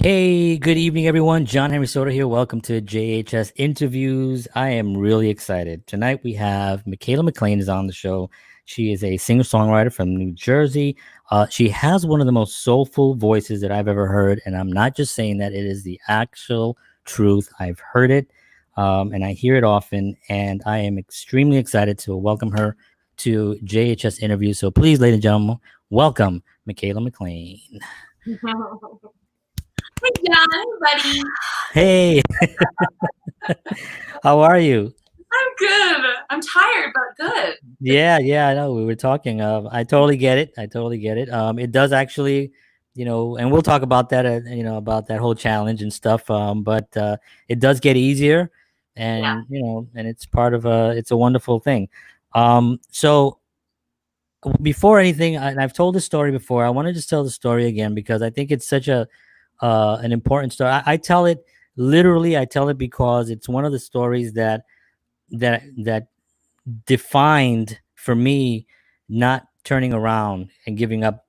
Hey, good evening, everyone. John Henry Soto here. Welcome to JHS Interviews. I am really excited. Tonight we have Michaela McClain is on the show. She is a singer-songwriter from New Jersey. She has one of the most soulful voices that I've ever heard, and I'm not just saying that. It is the actual truth. I've heard it, and I hear it often, and I am extremely excited to welcome her to JHS Interviews. So please, ladies and gentlemen, welcome Michaela McClain. Hey, John, buddy. Hey, how are you? I'm good. I'm tired, but good. Yeah, I know. We were talking. I totally get it. I totally get it. It does actually, and we'll talk about that. About that whole challenge and stuff. But it does get easier, Yeah. and and it's part of a. It's a wonderful thing. So before anything, and I've told this story before. I want to just tell the story again because I think it's such a an important story. I tell it literally. I tell it because it's one of the stories that defined for me not turning around and giving up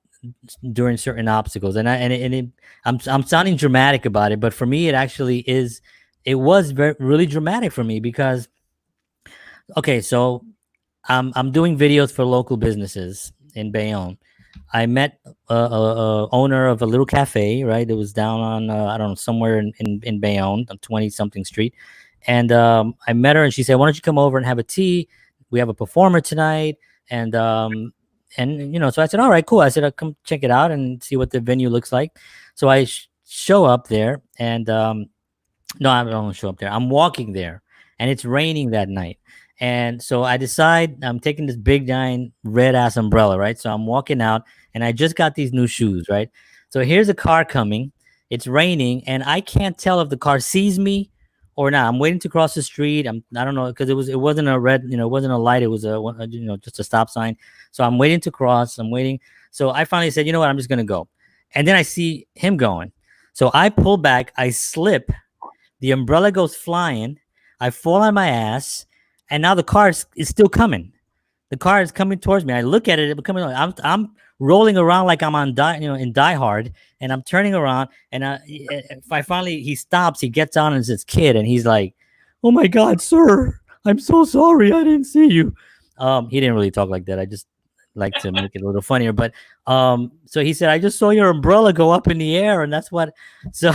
during certain obstacles. I'm sounding dramatic about it, but for me it actually is. It was really dramatic for me because okay, so I'm doing videos for local businesses in Bayonne. I met a owner of a little cafe, right? It was down on I don't know, somewhere in Bayonne on 20 something street. And I met her and she said, "Why don't you come over and have a tea? We have a performer tonight." And so I said, "All right, cool." I said, "I'll come check it out and see what the venue looks like." So I show up there and no, I don't show up there. I'm walking there and it's raining that night. And so I decide I'm taking this big giant red ass umbrella, right? So I'm walking out and I just got these new shoes, right? So here's a car coming. It's raining and I can't tell if the car sees me or not. I'm waiting to cross the street. I don't know because it wasn't a red, it wasn't a light. It was just a stop sign. So I'm waiting to cross. I'm waiting. So I finally said, "You know what? I'm just going to go." And then I see him going. So I pull back, I slip, the umbrella goes flying. I fall on my ass, and now the car is still coming. The car is coming towards me. I look at it. It's coming. I'm rolling around like I'm on in Die Hard, and I'm turning around. And if I finally he stops, he gets on as his kid, and he's like, "Oh my God, sir, I'm so sorry. I didn't see you." He didn't really talk like that. I just like to make it a little funnier. But so he said, "I just saw your umbrella go up in the air, and that's what." So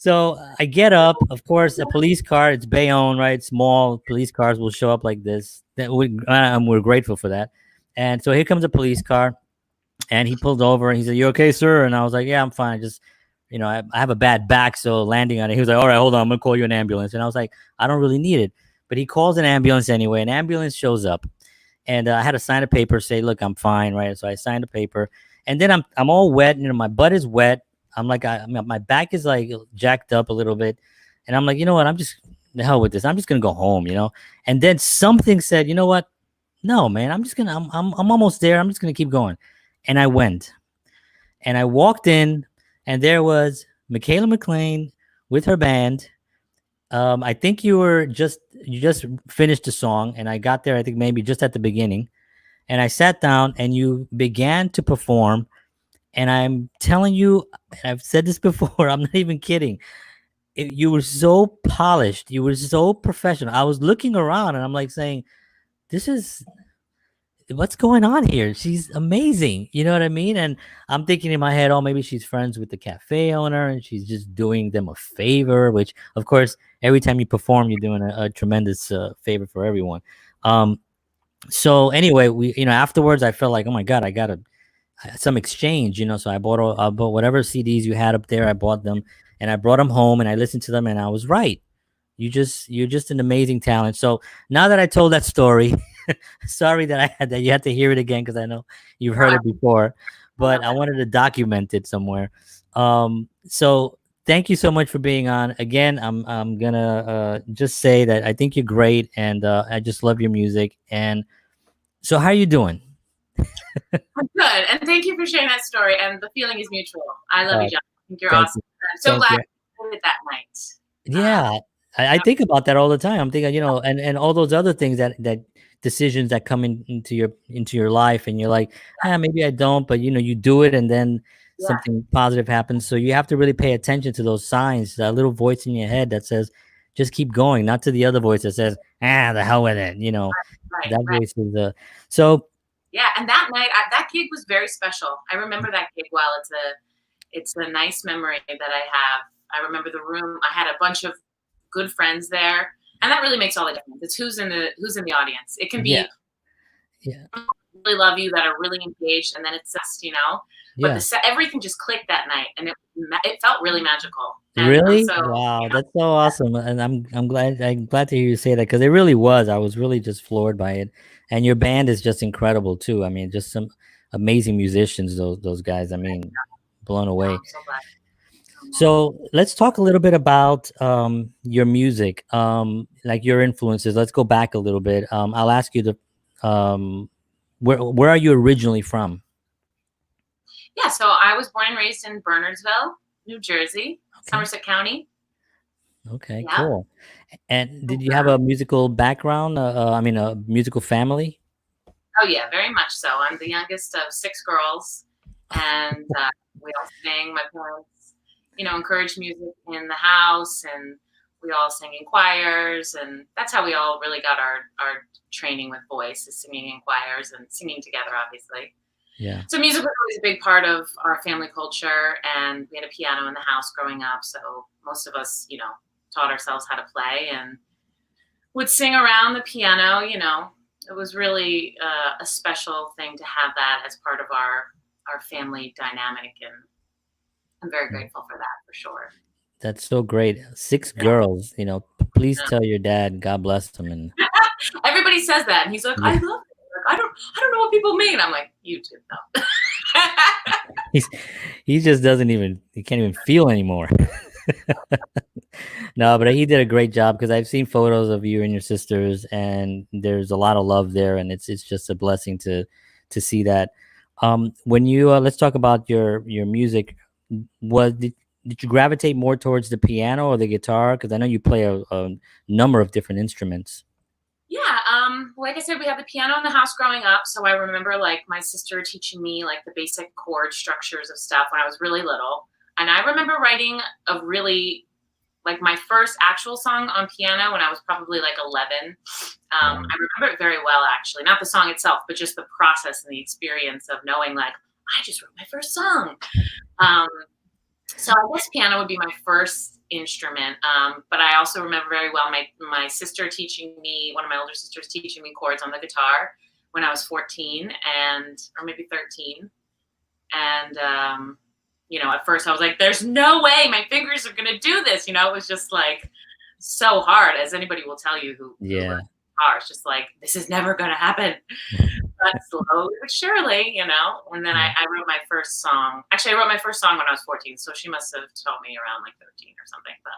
So I get up, of course, a police car. It's Bayonne, right? Small police cars will show up like this. We're grateful for that. And so here comes a police car, and he pulled over and he said, "You okay, sir?" And I was like, "Yeah, I'm fine. I just, I have a bad back, so landing on it." He was like, "All right, hold on, I'm gonna call you an ambulance." And I was like, "I don't really need it," but he calls an ambulance anyway. An ambulance shows up, and I had to sign a paper, say, "Look, I'm fine," right? So I signed a paper, and then I'm all wet. My butt is wet. I'm like, my back is like jacked up a little bit, and I'm like, you know what? I'm just the hell with this. I'm just gonna go home. And then something said, "You know what? No, man. I'm almost there. I'm just gonna keep going." And I went, and I walked in, and there was Michaela McClain with her band. I think you just finished the song, and I got there. I think maybe just at the beginning, and I sat down, and you began to perform. And I'm telling you, I've said this before. I'm not even kidding. You were so polished. You were so professional. I was looking around, and I'm like saying, "This is what's going on here. She's amazing." You know what I mean? And I'm thinking in my head, "Oh, maybe she's friends with the cafe owner and she's just doing them a favor," which, of course, every time you perform, you're doing a tremendous favor for everyone. Um, so anyway, afterwards, I felt like, "Oh my God, I got to some exchange." So I bought whatever CDs you had up there. I bought them and I brought them home and I listened to them and I was right. You're just an amazing talent. So now that I told that story, sorry that you had to hear it again because I know you've heard it before, but I wanted to document it somewhere. So thank you so much for being on again. I'm gonna just say that I think you're great and I just love your music. And so how are you doing? I'm good. And thank you for sharing that story. And the feeling is mutual. I love Uh, you, John. I think you're Thank awesome. you. I'm so Thank glad you. you did it that night. Yeah, I think about that all the time. I'm thinking, and all those other things that decisions that come into your life, and you're like, maybe I don't, but you do it, and then something positive happens. So you have to really pay attention to those signs, that little voice in your head that says, just keep going, not to the other voice that says, the hell with it. Right, That right. voice is so. Yeah, and that night, that gig was very special. I remember that gig well. It's a nice memory that I have. I remember the room. I had a bunch of good friends there, and that really makes all the difference. It's who's in the audience. It can Yeah. be really love you, that are really engaged, and then it's just, but everything just clicked that night, and it felt really magical. And Really? so, Wow, that's so awesome. And I'm glad to hear you say that, because it really was. I was really just floored by it. And your band is just incredible too. I mean, just some amazing musicians, those guys. I mean, blown away. I'm so glad. So let's talk a little bit about your music, like your influences. Let's go back a little bit. I'll ask you where are you originally from? Yeah, so I was born and raised in Bernardsville, New Jersey, Somerset County. Okay, Yeah. cool. And did you have a musical background? I mean, a musical family? Oh yeah, very much so. I'm the youngest of 6 girls, and we all sing. My parents, encouraged music in the house, and we all sang in choirs, and that's how we all really got our training with voice, is singing in choirs and singing together, obviously. Yeah. So music was always a big part of our family culture, and we had a piano in the house growing up, so most of us, taught ourselves how to play and would sing around the piano. It was really a special thing to have that as part of our family dynamic, and I'm very grateful for that, for sure. That's so great. 6 girls, please tell your dad, God bless him. And everybody says that, and he's like, I love it. Like, I don't know what people mean. I'm like, you do though. he just he can't even feel anymore. No, but he did a great job, because I've seen photos of you and your sisters, and there's a lot of love there, and it's just a blessing to see that. When you let's talk about your music. Did you gravitate more towards the piano or the guitar? Because I know you play a number of different instruments. Yeah, like I said, we had the piano in the house growing up, so I remember like my sister teaching me like the basic chord structures of stuff when I was really little. And I remember writing like my first actual song on piano when I was probably like 11. I remember it very well, actually. Not the song itself, but just the process and the experience of knowing like, I just wrote my first song. So I guess piano would be my first instrument. But I also remember very well my sister teaching me, one of my older sisters teaching me chords on the guitar when I was 14 or maybe 13. And, at first I was like, there's no way my fingers are going to do this. It was just like so hard, as anybody will tell you who learns guitar. It's just like, this is never going to happen. But slowly but surely, and then I wrote my first song. Actually, I wrote my first song when I was 14, so she must have taught me around like 13 or something. But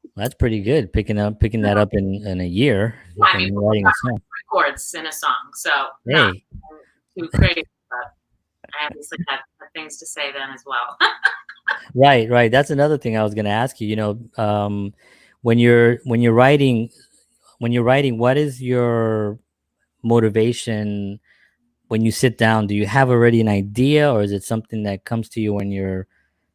well, that's pretty good, picking that up in a year. Yeah, I mean, writing a song. Chords in a song, so not too crazy, but I obviously had things to say then as well. Right. That's another thing I was going to ask you. When you're writing, what is your motivation when you sit down? Do you have already an idea, or is it something that comes to you when you're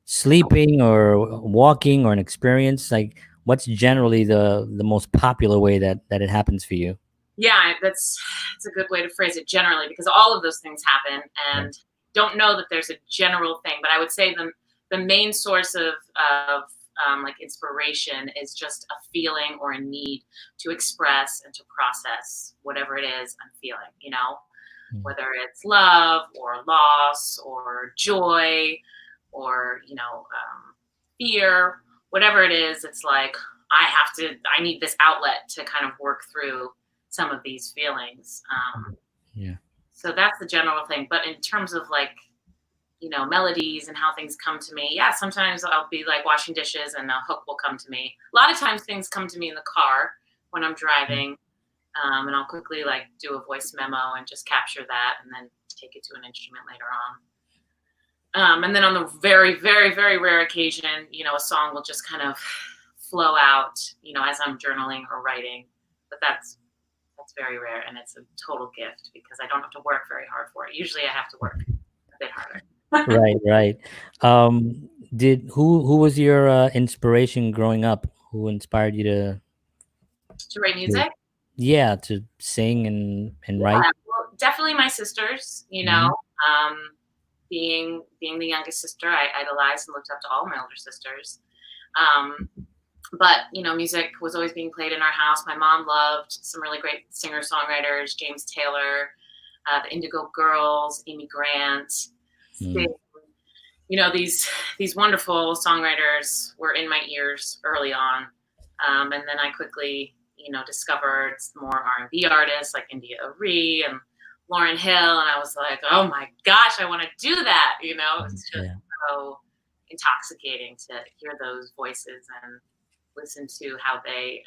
sleeping or walking, or an experience? Like, what's generally the most popular way that it happens for you? Yeah, that's a good way to phrase it, generally, because all of those things happen, and don't know that there's a general thing, but I would say the main source of like inspiration is just a feeling or a need to express and to process whatever it is I'm feeling, whether it's love or loss or joy or, fear, whatever it is. It's like, I need this outlet to kind of work through some of these feelings. So that's the general thing. But in terms of like, melodies and how things come to me. Yeah, sometimes I'll be like washing dishes and a hook will come to me. A lot of times things come to me in the car when I'm driving, and I'll quickly like do a voice memo and just capture that and then take it to an instrument later on. And then on the very, very, very rare occasion, a song will just kind of flow out, as I'm journaling or writing. But that's very rare, and it's a total gift because I don't have to work very hard for it. Usually I have to work a bit harder. Right, right. Did who was your inspiration growing up? Who inspired you To write to music. yeah, to sing and Yeah, write? well, definitely my sisters. Hmm. Um, being the youngest sister, I idolized and looked up to all my older sisters. Um, but music was always being played in our house. My mom loved some really great singer songwriters: James Taylor, the Indigo Girls, Amy Grant. Mm. Sting. These wonderful songwriters were in my ears early on, and then I quickly discovered more R&B artists like India Arie and Lauryn Hill, and I was like, oh my gosh, I want to do that. It's just Yeah. so intoxicating to hear those voices and listen to how they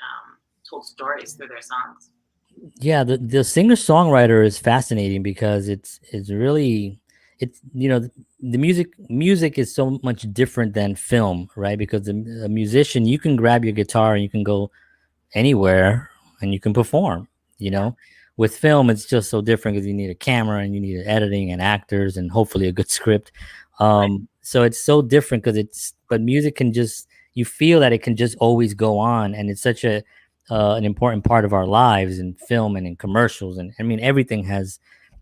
told stories through their songs. Yeah, the singer-songwriter is fascinating because it's really it's the music is so much different than film, right? Because a musician, you can grab your guitar and you can go anywhere and you can perform, you Yeah, know. With film it's just so different because you need a camera and you need editing and actors and hopefully a good script. right. So it's so different because it's but music can just you feel that it can just always go on, and it's such a an important part of our lives in film and in commercials, and I mean everything has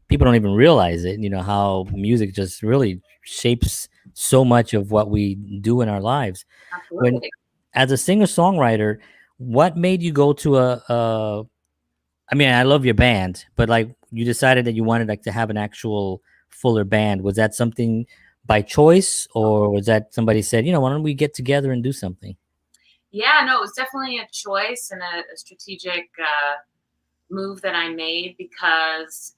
people don't even realize it, how music just really shapes so much of what we do in our lives. When Absolutely. as a singer songwriter, what made you go to I mean, I love your band, but like you decided that you wanted like to have an actual fuller band. Was that something by choice, or was that somebody said, why don't we get together and do something? Yeah, no, it was definitely a choice and a strategic move that I made because,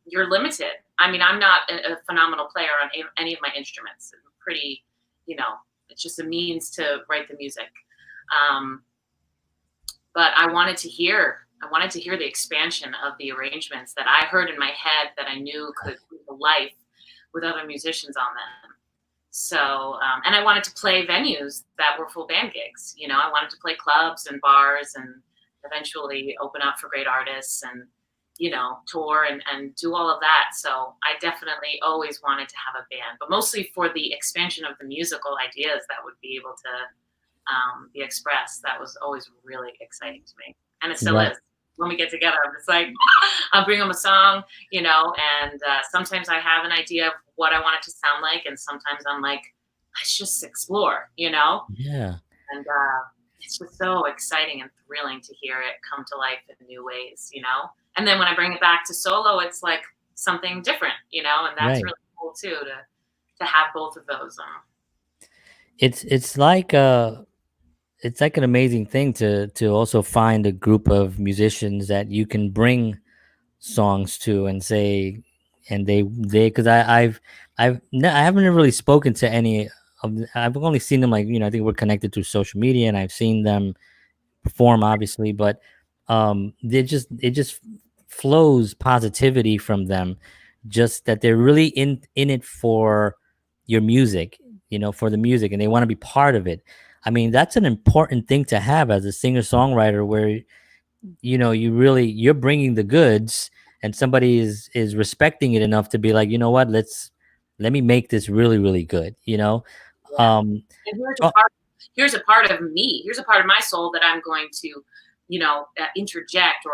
you're limited. I mean, I'm not a phenomenal player on any of my instruments. I'm pretty, you know, it's just a means to write the music. Um, but I wanted to hear the expansion of the arrangements that I heard in my head that I knew could come to life with other musicians on them. So, and I wanted to play venues that were full band gigs. I wanted to play clubs and bars and eventually open up for great artists and, tour and do all of that. So I definitely always wanted to have a band, but mostly for the expansion of the musical ideas that would be able to be expressed. That was always really exciting to me. And it still Right. is. When we get together, I'm just like, I'll bring them a song, and sometimes I have an idea of what I want it to sound like. And sometimes I'm like, let's just explore. Yeah. And it's just so exciting and thrilling to hear it come to life in new ways. And then when I bring it back to solo, it's like something different, and that's Right. really cool too to have both of those. It's it's like an amazing thing to also find a group of musicians that you can bring songs to and say and they because I haven't really spoken to any of I've only seen them like I think we're connected through social media and I've seen them perform obviously, but it just flows positivity from them, just that they're really in it for your music, for the music, and they want to be part of it. I mean, that's an important thing to have as a singer songwriter, where you're bringing the goods and somebody is respecting it enough to be like, what, let me make this really really good. Yeah. um And oh, here's a part of me. Here's a part of my soul that I'm going to, interject or,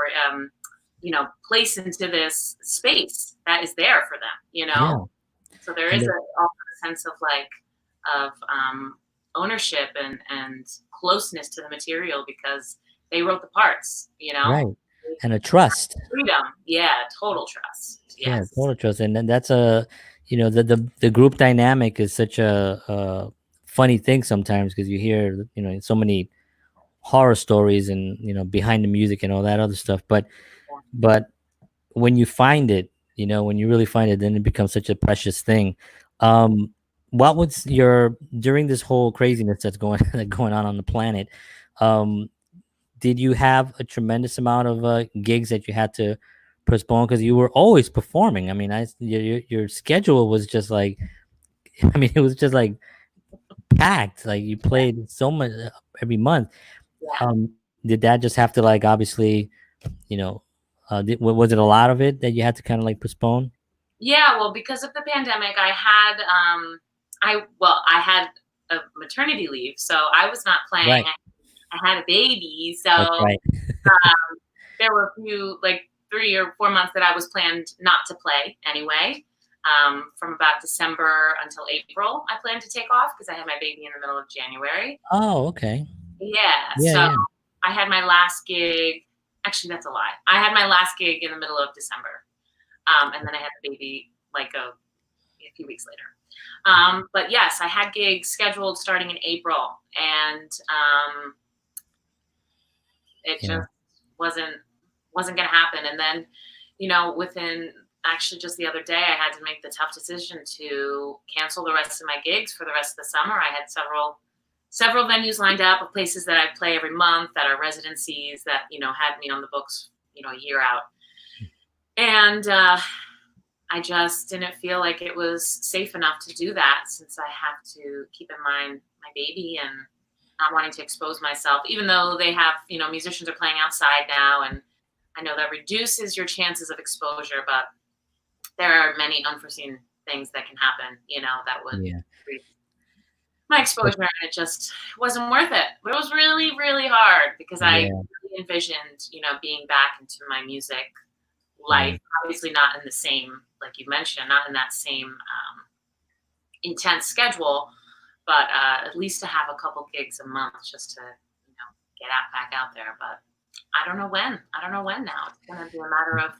place into this space that is there for them. yeah. So there And is also a sense of like, of ownership and closeness to the material because they wrote the parts. right, and a trust. Freedom. Yeah. Total trust. Yeah, Yes. total trust, and then that's a the group dynamic is such a funny thing sometimes because you hear so many horror stories and behind the music and all that other stuff, but when you find it, when you really find it, then it becomes such a precious thing. Um, what was your during this whole craziness that's going going on the planet? Um, did you have a tremendous amount of gigs that you had to postpone because you were always performing? I mean, your schedule was just like, I mean, it was just like packed. Like you played so much every month. Yeah. Did that just have to obviously, you know, was it a lot of it that you had to kind of postpone? Yeah, well, because of the pandemic, I had a maternity leave, so I was not playing. Right. I had a baby, That's so right. there were a few, like 3 or 4 months that I was planned not to play anyway. From about December until April, I planned to take off because I had my baby in the middle of January. Oh, okay. Yeah, Yeah, so yeah. I had my last gig. Actually, that's a lie. I had my last gig in the middle of December, and then I had the baby like a few weeks later. But yes, I had gigs scheduled starting in April, and it Yeah. just wasn't wasn't going to happen. And then, within actually just the other day, I had to make the tough decision to cancel the rest of my gigs for the rest of the summer. I had several venues lined up of places that I play every month that are residencies that had me on the books a year out, and I just didn't feel like it was safe enough to do that, since I have to keep in mind my baby and not wanting to expose myself, even though they have, musicians are playing outside now. And I know that reduces your chances of exposure, but there are many unforeseen things that can happen, that would Yeah. increase my exposure. And it just wasn't worth it. But it was really, really hard because I Yeah. really envisioned, being back into my music Yeah. life. Obviously, not in the same, like you mentioned, not in that same intense schedule, but at least to have a couple gigs a month just to, get back out there. But I don't know when. I don't know when now. It's going to be a matter of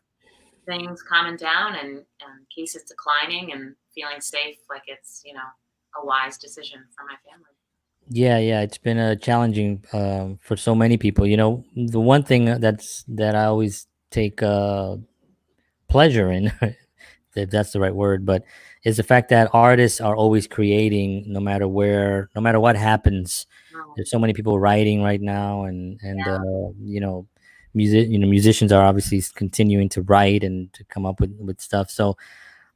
things calming down and cases declining and feeling safe, like it's, a wise decision for my family. Yeah, yeah, it's been a challenging for so many people. The one thing that I always take pleasure in, if that's the right word, but is the fact that artists are always creating, no matter where, no matter what happens. Oh, There's so many people writing right now, and yeah. musicians are obviously continuing to write and to come up with stuff. So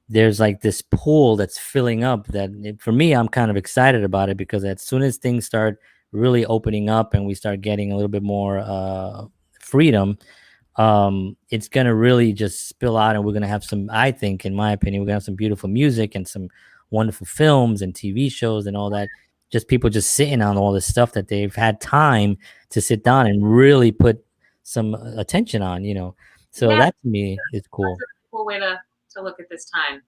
there's like this pool that's filling up that for me, I'm kind of excited about it, because as soon as things start really opening up and we start getting a little bit more freedom, it's gonna really just spill out, and we're gonna have some, I think, in my opinion, we're gonna have some beautiful music and some wonderful films and TV shows and all that. Just people just sitting on all this stuff that they've had time to sit down and really put some attention on, so Yeah, that to me is that's cool. a cool way to look at this time.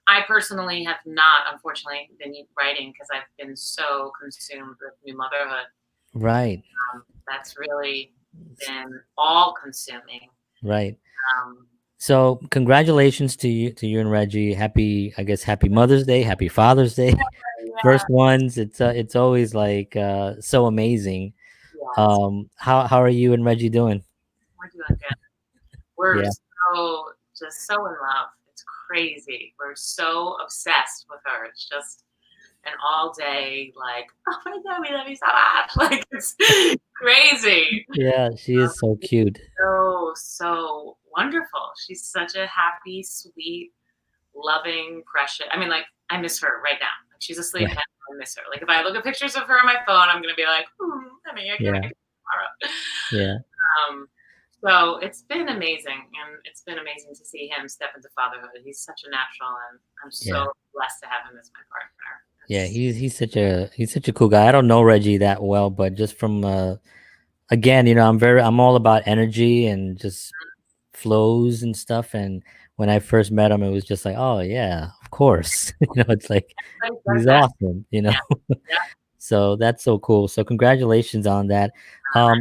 I personally have not, unfortunately, been writing because I've been so consumed with new motherhood. Right. That's really been all consuming. Right. Um, So congratulations to you and Reggie. Happy, I guess, happy Mother's Day, happy Father's Day. yeah, First ones. It's always like so amazing. yes, How are you and Reggie doing? we're doing good. We're Yeah. just so in love. It's crazy. We're so obsessed with her. It's just an all day, like, oh my God, we love you so much. Like, it's crazy. Yeah, she is so cute. So wonderful. She's such a happy, sweet, loving, precious. I mean, like, I miss her right now. Like, she's asleep Right. and I miss her. Like, if I look at pictures of her on my phone, I'm gonna be like, honey, I can't Yeah. wait tomorrow. Yeah. Um, so it's been amazing, and it's been amazing to see him step into fatherhood. He's such a natural, and I'm Yeah. so blessed to have him as my partner. Yeah, It's, he's such a cool guy. I don't know Reggie that well, but just from again, I'm all about energy and just flows and stuff. And when I first met him, it was just like, oh yeah, of course. It's like everybody says he's that. awesome. Yeah, yeah. So that's so cool. So congratulations on that. Um,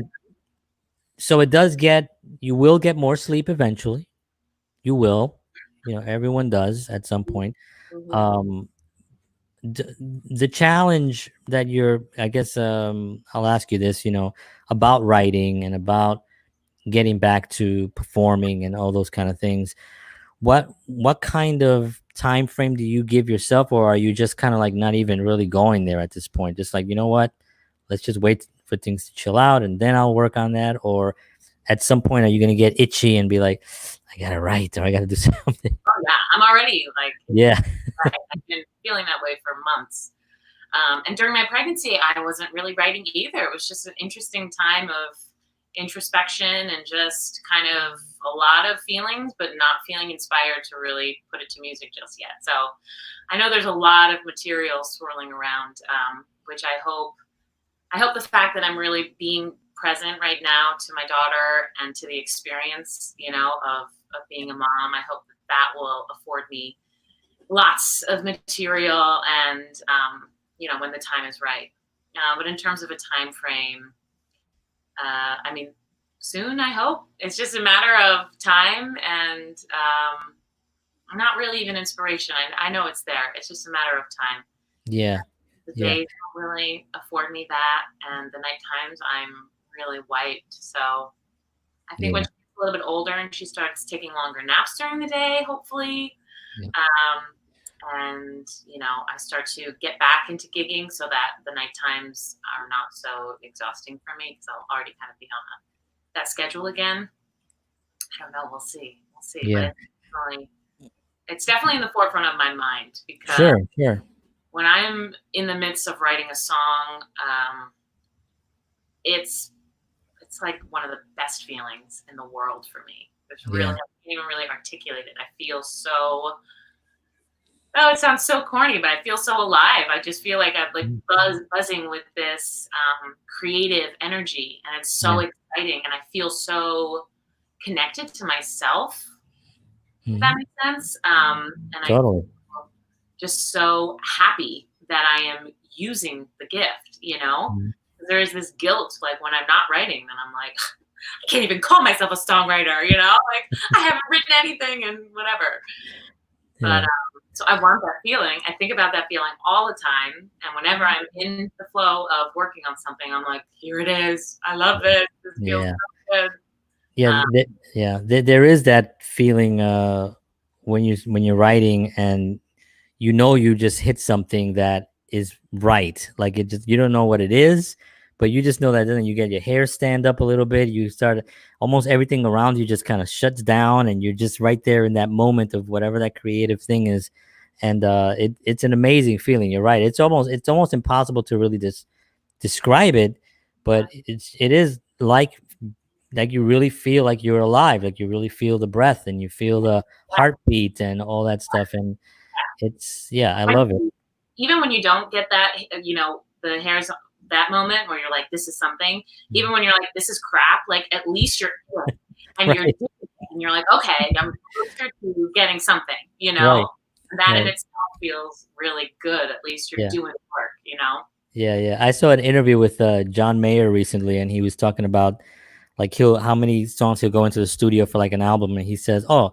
so you will get more sleep eventually. You will, everyone does at some point. Mhm. Um, the challenge that I guess, I'll ask you this, about writing and about getting back to performing and all those kind of things. What kind of time frame do you give yourself, or are you just kind of like not even really going there at this point? Just like, you know what? Let's just wait for things to chill out and then I'll work on that. Or at some point, are you going to get itchy and be like, I got to write or I got to do something? Oh yeah, I'm already like, Yeah. I've been feeling that way for months. And during my pregnancy, I wasn't really writing either. It was just an interesting time of introspection and just kind of a lot of feelings, but not feeling inspired to really put it to music just yet. So I know there's a lot of material swirling around, which I hope the fact that I'm really being present right now to my daughter and to the experience, of being a mom, I hope that will afford me lots of material and, when the time is right. But in terms of a time frame, I mean, soon, I hope. It's just a matter of time and not really even inspiration. I know it's there. It's just a matter of time. Yeah. The days don't really afford me that, and the night times I'm really wiped. So I think when she's a little bit older and she starts taking longer naps during the day, hopefully, and I start to get back into gigging so that the night times are not so exhausting for me because I'll already kind of be on that schedule again. I don't know. We'll see. Yeah. But it's definitely in the forefront of my mind because Sure. When I'm in the midst of writing a song, it's like one of the best feelings in the world for me. It's really, I can't even really articulate it. I feel so, it sounds so corny, but I feel so alive. I just feel like I'm like buzzing with this creative energy, and it's so exciting, and I feel so connected to myself. If that makes sense. And totally. I'm just so happy that I am using the gift, There is this guilt, like when I'm not writing, then I'm like, I can't even call myself a songwriter, like I haven't written anything and whatever. But so I want that feeling. I think about that feeling all the time. And whenever I'm in the flow of working on something, I'm like, here it is. I love it. This feels so good. There is that feeling when you're writing and you just hit something that is right. Like you don't know what it is, but you just know that then you get your hair stand up a little bit. You start almost everything around you just kind of shuts down, and you're just right there in that moment of whatever that creative thing is. And it's an amazing feeling. You're right. It's almost impossible to really describe it, but it is like you really feel like you're alive, like you really feel the breath and you feel the heartbeat and all that stuff. And it's, I love it. Even when you don't get that, the hairs, that moment where you're like, this is something, even when you're like, this is crap, like at least you're and you're doing it, and you're like, okay, I'm closer to getting something, that in itself feels really good. At least you're doing work, Yeah. I saw an interview with John Mayer recently, and he was talking about like how many songs he'll go into the studio for like an album, and he says, "Oh,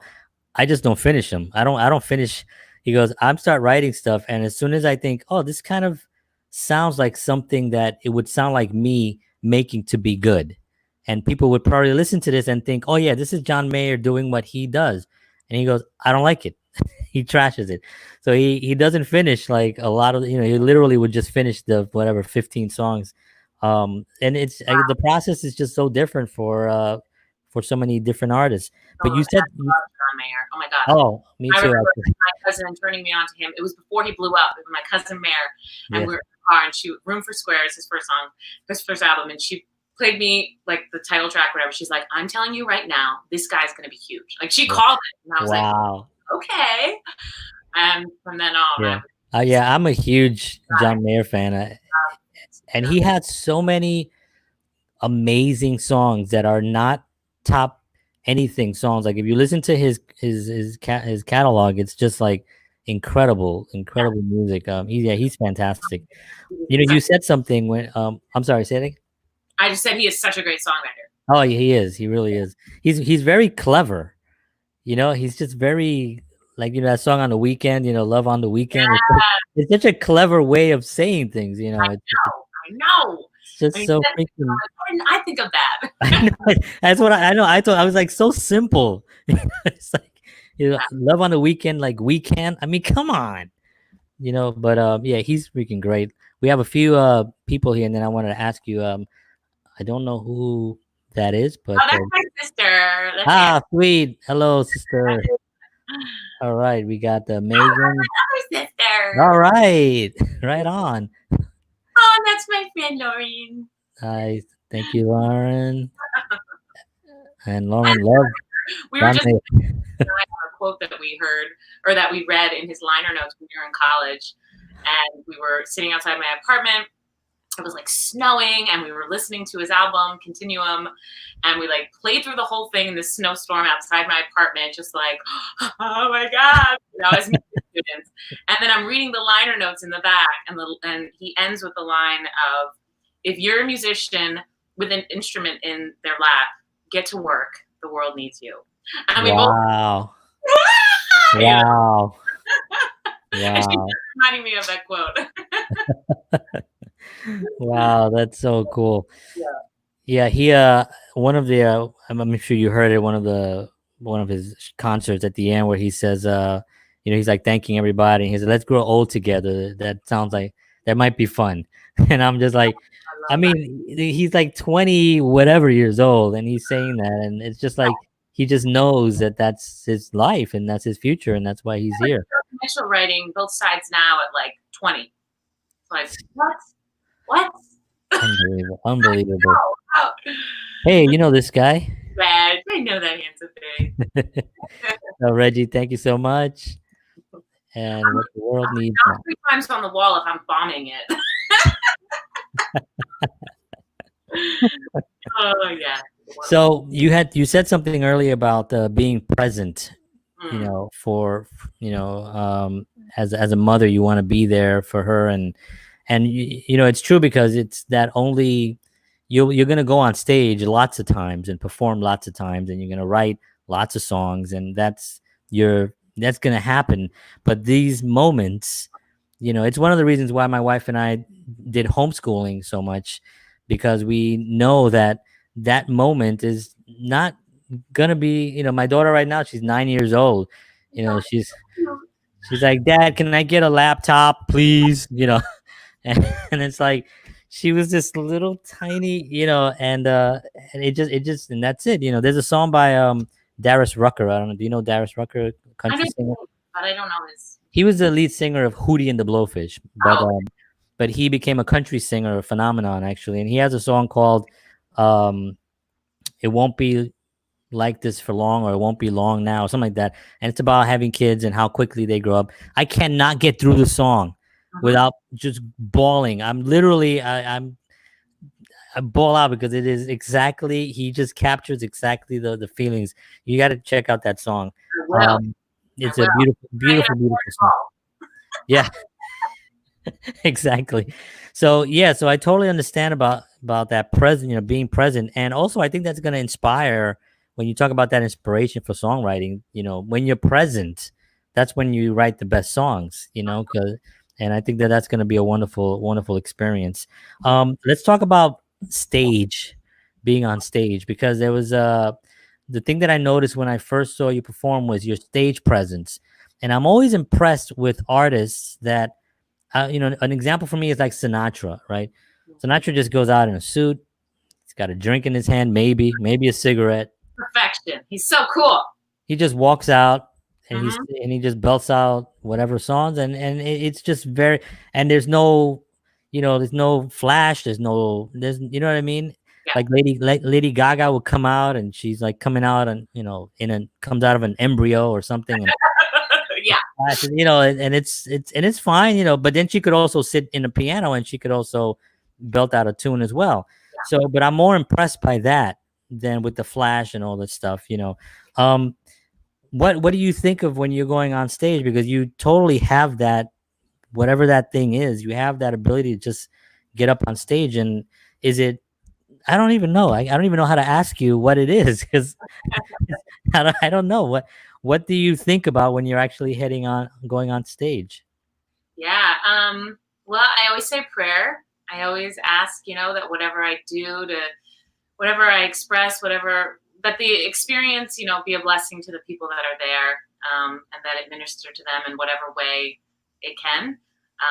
I just don't finish them. I don't finish." He goes, "I'm start writing stuff, and as soon as I think, oh, this kind of sounds like something that it would sound like me making to be good, and people would probably listen to this and think, oh yeah, this is John Mayer doing what he does," and he goes, "I don't like it." He trashes it. So he doesn't finish like a lot of, he literally would just finish the whatever 15 songs. And it's the process is just so different for so many different artists. But you said John Mayer. Oh my god. Oh, me too. I remember my cousin turning me on to him. It was before he blew up. It was my cousin Mayer, and we were in the car, and Room for Squares, his first song, his first album, and she played me like the title track, whatever. She's like, I'm telling you right now, this guy's gonna be huge. Like she called it, and I was like, okay. And from then on, I'm a huge John Mayer fan, and he had so many amazing songs that are not top anything songs. Like if you listen to his catalog, it's just like incredible music. He's fantastic. You said something when I'm sorry, say it again. I just said he is such a great songwriter. Oh, he is. He really is. He's very clever. He's just very like that song on the weekend. Love on the weekend. Yeah. It's such a clever way of saying things. I know. It's just so freaking. Why didn't I think of that? I know, that's what I know. I thought I was like so simple. It's like love on the weekend, like weekend. I mean, come on, But he's freaking great. We have a few people here, and then I wanted to ask you. I don't know who that is, but that's my sister. Sweet. Hello, sister. All right, we got Megan. My other sister. All right, right on. Oh, that's my friend Lauren. Hi, thank you, Lauren. And Lauren loved We were just, Dante. a quote that we heard or that we read in his liner notes when we were in college, and we were sitting outside my apartment. It was like snowing, and we were listening to his album Continuum, and we like played through the whole thing in this snowstorm outside my apartment, just like, oh my god, as music students. And then I'm reading the liner notes in the back, and he ends with the line of, "If you're a musician with an instrument in their lap, get to work. The world needs you." And we both, Wow. you know, Wow. and she's Wow. reminding me of that quote. Wow, that's so cool. Yeah. Yeah, he one of the I'm sure you heard it, one of his concerts at the end where he says he's like thanking everybody. He said, "Let's grow old together." That sounds like that might be fun. And I'm just like, I I love that. mean, he's like 20 whatever years old and he's saying that, and it's just like he just knows that that's his life and that's his future and that's why he's here. Initial writing both sides now at like 20. Like, what? What? Unbelievable. Unbelievable. Oh, Hey, you know this guy? bad. I know that handsome face. So, Reggie, thank you so much. And what the world needs now. 3 times on the wall if I'm bombing it. Oh yeah. So you said something earlier about being present, for as a mother, you want to be there for her, and it's true because it's that only you're gonna go on stage lots of times and perform lots of times, and you're gonna write lots of songs, and that's gonna happen. But these moments, it's one of the reasons why my wife and I did homeschooling so much, because we know that moment is not gonna be, my daughter right now, she's 9 years old. She's like, "Dad, can I get a laptop, please?" And it's like she was this little tiny, and it just and that's it. There's a song by Darius Rucker. I don't know. Do you know Darius Rucker, I know, country singer? but I don't know his. He was the lead singer of Hootie and the Blowfish, but Oh, but he became a country singer, a phenomenon actually, and he has a song called um, "It Won't Be Like This for Long" or "It Won't Be Long Now," something like that, and it's about having kids and how quickly they grow up. I cannot get through the song without just bawling. I'm literally I ball out because it is exactly, he just captures exactly the feelings. You got to check out that song. I will. Um, it's I a will. beautiful, I get beautiful, a beautiful phone song. call. Yeah, exactly. So yeah, so I totally understand about that present, being present, and also I think that's going to inspire when you talk about that inspiration for songwriting. When you're present, that's when you write the best songs. And I think that's going to be a wonderful, wonderful experience. Let's talk about stage, being on stage, because there was the thing that I noticed when I first saw you perform was your stage presence, and I'm always impressed with artists that an example for me is like Sinatra, right? Sinatra just goes out in a suit. He's got a drink in his hand, maybe a cigarette. Perfection. He's so cool. He just walks out and Mm-hmm. he just belts out whatever songs, and it's just very, and there's no flash, there's you know what I mean? Yeah. Like Lady Gaga would come out and she's like coming out and comes out of an embryo or something, and Yeah. and it's fine, but then she could also sit in the piano and she could also belt out a tune as well. So, but I'm more impressed by that than with the flash and all that stuff. Um, what do you think of when you're going on stage? Because you totally have that, whatever that thing is, you have that ability to just get up on stage. And is it? I don't even know. I don't even know how to ask you what it is, because I don't know what do you think about when you're actually going on stage? Yeah. Well, I always say prayer. I always ask, that whatever I do whatever I express, that the experience, be a blessing to the people that are there, and that it minister to them in whatever way it can.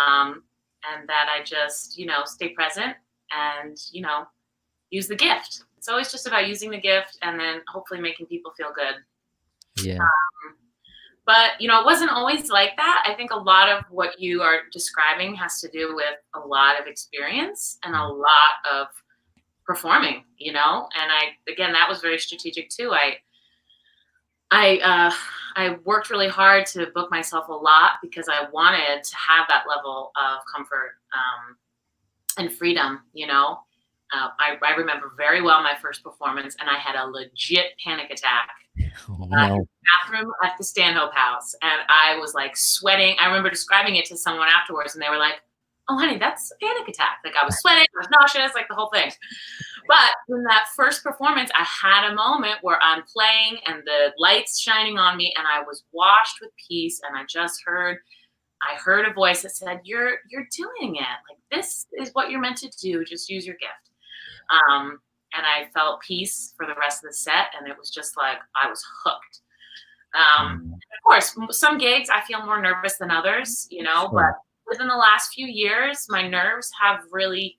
And that I just, stay present and, use the gift. It's always just about using the gift and then hopefully making people feel good. Yeah. But, it wasn't always like that. I think a lot of what you are describing has to do with a lot of experience and a lot of performing, you know. And again, that was very strategic too. I worked really hard to book myself a lot because I wanted to have that level of comfort and freedom, you know. I remember very well my first performance, and I had a legit panic attack Oh, in no. the bathroom at the Stanhope House, and I was like sweating. I remember describing it to someone afterwards, and they were like, "Oh, honey, that's a panic attack." Like I was sweating, I was nauseous, like the whole thing. But in that first performance, I had a moment where I'm playing and the lights shining on me, and I was washed with peace, and I heard a voice that said, "You're doing it. Like this is what you're meant to do. Just use your gift." And I felt peace for the rest of the set, and it was just like I was hooked. Of course, some gigs I feel more nervous than others, you know, but within the last few years, my nerves have really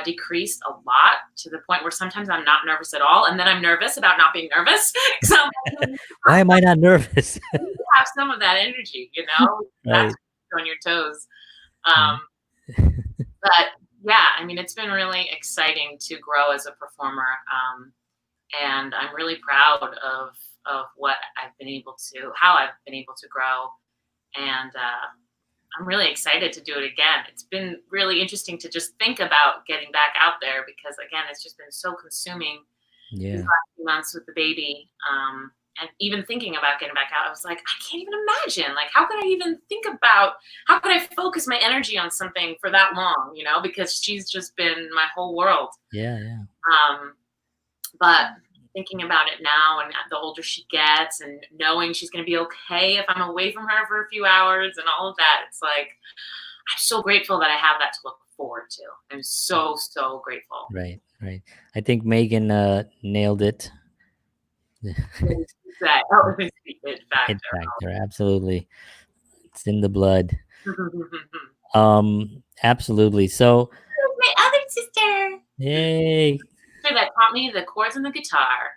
decreased a lot to the point where sometimes I'm not nervous at all, and then I'm nervous about not being nervous. So Why am I not nervous? you have some of that energy, you know, that's on your toes. But yeah, I mean, it's been really exciting to grow as a performer, and I'm really proud of what I've been able to, how I've been able to grow, and I'm really excited to do it again. It's been really interesting to just think about getting back out there because, again, it's just been so consuming these last few months with the baby. And even thinking about getting back out, I was like, I can't even imagine. Like, how could I even think about, how could I focus my energy on something for that long, you know, because she's just been my whole world. Yeah. But thinking about it now, and the older she gets, and knowing she's going to be okay if I'm away from her for a few hours and all of that, it's like, I'm so grateful that I have that to look forward to. I'm so grateful. Right. I think Megan nailed it. It factor, absolutely. It's in the blood. Absolutely. So my other sister. Yay. That taught me the chords and the guitar,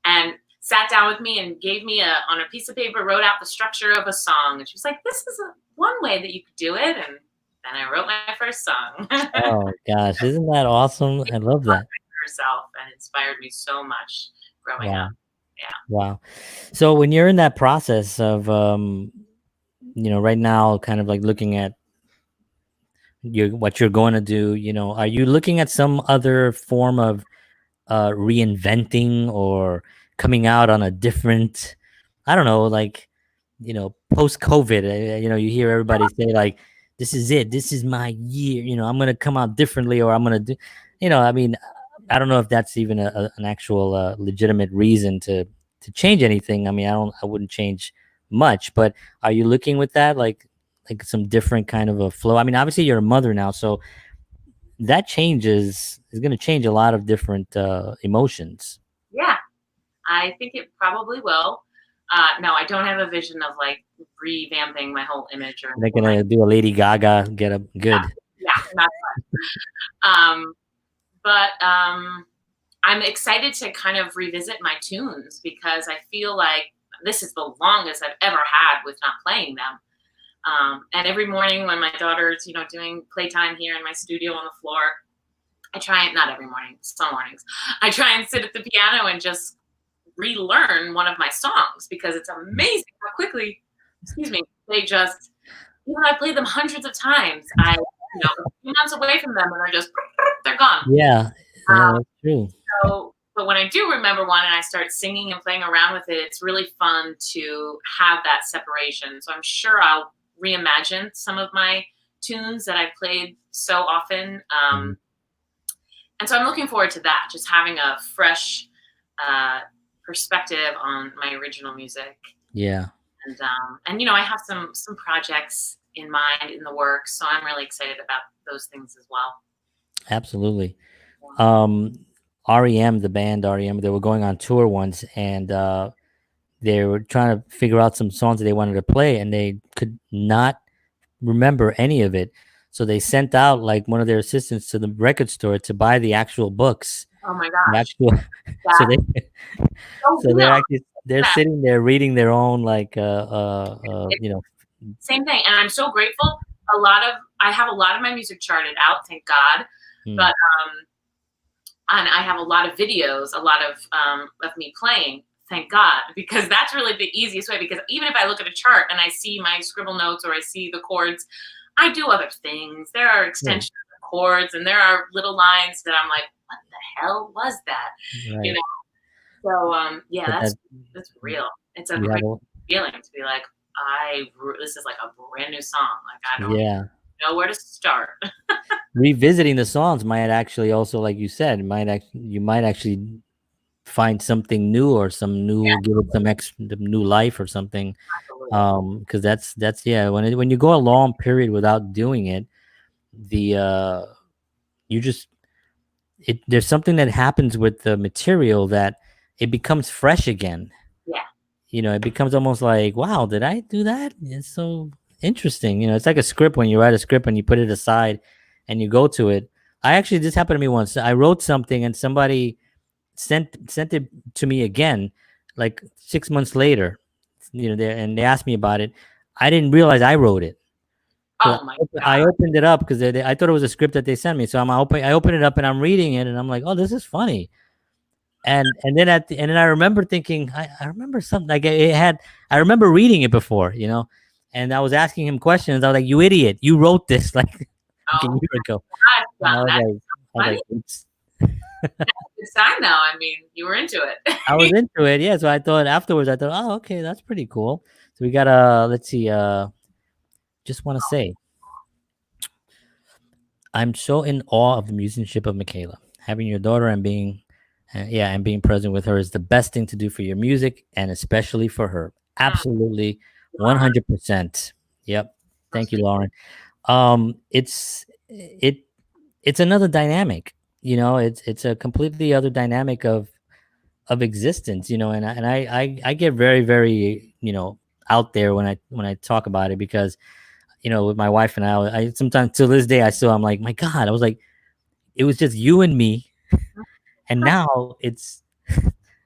and sat down with me and gave me on a piece of paper, wrote out the structure of a song. And she was like, "This is one way that you could do it." And then I wrote my first song. Oh gosh, isn't that awesome? I love that. Herself, and inspired me so much growing up. Yeah. Wow. So when you're in that process of, right now, kind of like looking at what you're going to do, are you looking at some other form of reinventing or coming out on a different, I don't know, like, post COVID, you hear everybody say like, this is it, this is my year, I'm going to come out differently, or I'm going to do, I mean, I don't know if that's even an actual legitimate reason to change anything. I mean, I wouldn't change much, but are you looking with that, like some different kind of a flow? I mean, obviously you're a mother now, so that is going to change a lot of different emotions. Yeah, I think it probably will. No, I don't have a vision of like revamping my whole image or They're going to do a Lady Gaga get up good. Yeah, not fun. But I'm excited to kind of revisit my tunes because I feel like this is the longest I've ever had with not playing them. And every morning when my daughter's, doing playtime here in my studio on the floor, I try and, not every morning, some mornings, I try and sit at the piano and just relearn one of my songs because it's amazing how quickly, they just, even though I played them hundreds of times, a few months away from them and they're gone. Yeah, that's true. But when I do remember one and I start singing and playing around with it, it's really fun to have that separation. So I'm sure I'll reimagine some of my tunes that I've played so often. And so I'm looking forward to that, just having a fresh perspective on my original music. Yeah. And I have some projects in mind, in the works, so I'm really excited about those things as well. Absolutely. REM, the band REM, they were going on tour once, and they were trying to figure out some songs that they wanted to play, and they could not remember any of it. So they sent out like one of their assistants to the record store to buy the actual books. Oh my gosh! They're sitting there reading their own Same thing, and I'm so grateful. I have a lot of my music charted out, thank God. But and I have a lot of videos, a lot of me playing. Thank God, because that's really the easiest way. Because even if I look at a chart and I see my scribble notes or I see the chords, I do other things. There are extensions of chords, and there are little lines that I'm like, what the hell was that? Right. You know. So yeah, But that's real. It's a you great have feeling to be like, this is like a brand new song. Like I don't yeah. know where to start. Revisiting the songs might actually also, like you said, you might actually find something new or some Yeah, new, give it some new life or something. absolutely. Because that's yeah, when you go a long period without doing it, the you just there's something that happens with the material that it becomes fresh again. Yeah. It becomes almost like, wow, did I do that? It's so interesting. It's like a script. When you write a script and you put it aside and you go to it. This happened to me once. I wrote something and somebody sent it to me again, like 6 months later. And they asked me about it. I didn't realize I wrote it. So Oh my I God. opened it up because I thought it was a script that they sent me. So I open it up and I'm reading it and I'm like, oh, this is funny. And then and then I remember thinking, I remember something like I remember reading it before, and I was asking him questions. I was like, you idiot, you wrote this like a Oh year ago. my And God. That's I was funny. like, oops. Good sign though. I mean, you were into it. I was into it, yeah. So I thought afterwards, oh, okay, that's pretty cool. So we got let's see, just want to say, I'm so in awe of the musicianship of Michaela. Having your daughter and being present with her is the best thing to do for your music and especially for her. Absolutely, Wow, 100%. Yep. so Thank you, sweet. Lauren. It's another dynamic. It's a completely other dynamic of existence. And I get very, very, out there when I talk about it because with my wife and I sometimes to this day I'm like, my God, I was like, it was just you and me, and now it's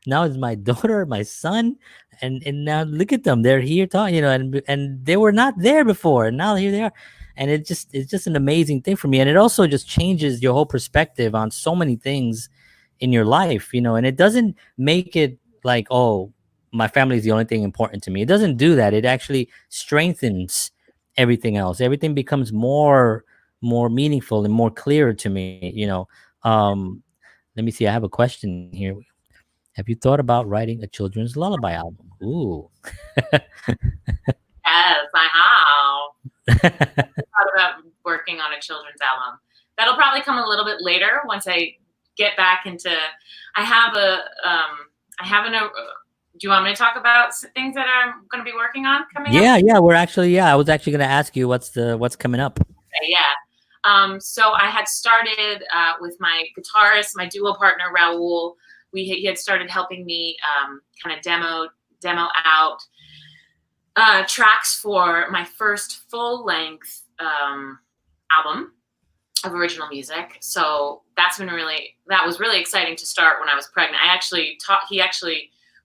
my daughter, my son, and now look at them, they're here talking, and they were not there before, and now here they are, and it's just an amazing thing for me, and it also just changes your whole perspective on so many things in your life, and it doesn't make it like, oh, my family is the only thing important to me. It doesn't do that. It actually strengthens everything else. Everything becomes more meaningful and more clear to me. Let me see. I have a question here. Have you thought about writing a children's lullaby album? Ooh. Yes, I have. Thought about working on a children's album. That'll probably come a little bit later once I get back into. I have a. I have an. Do you want me to talk about things that I'm going to be working on coming up? Yeah. I was actually going to ask you what's coming up. Okay, yeah. So I had started with my guitarist, my duo partner Raul. He had started helping me kind of demo out tracks for my first full length album of original music. So that was really exciting to start when I was pregnant.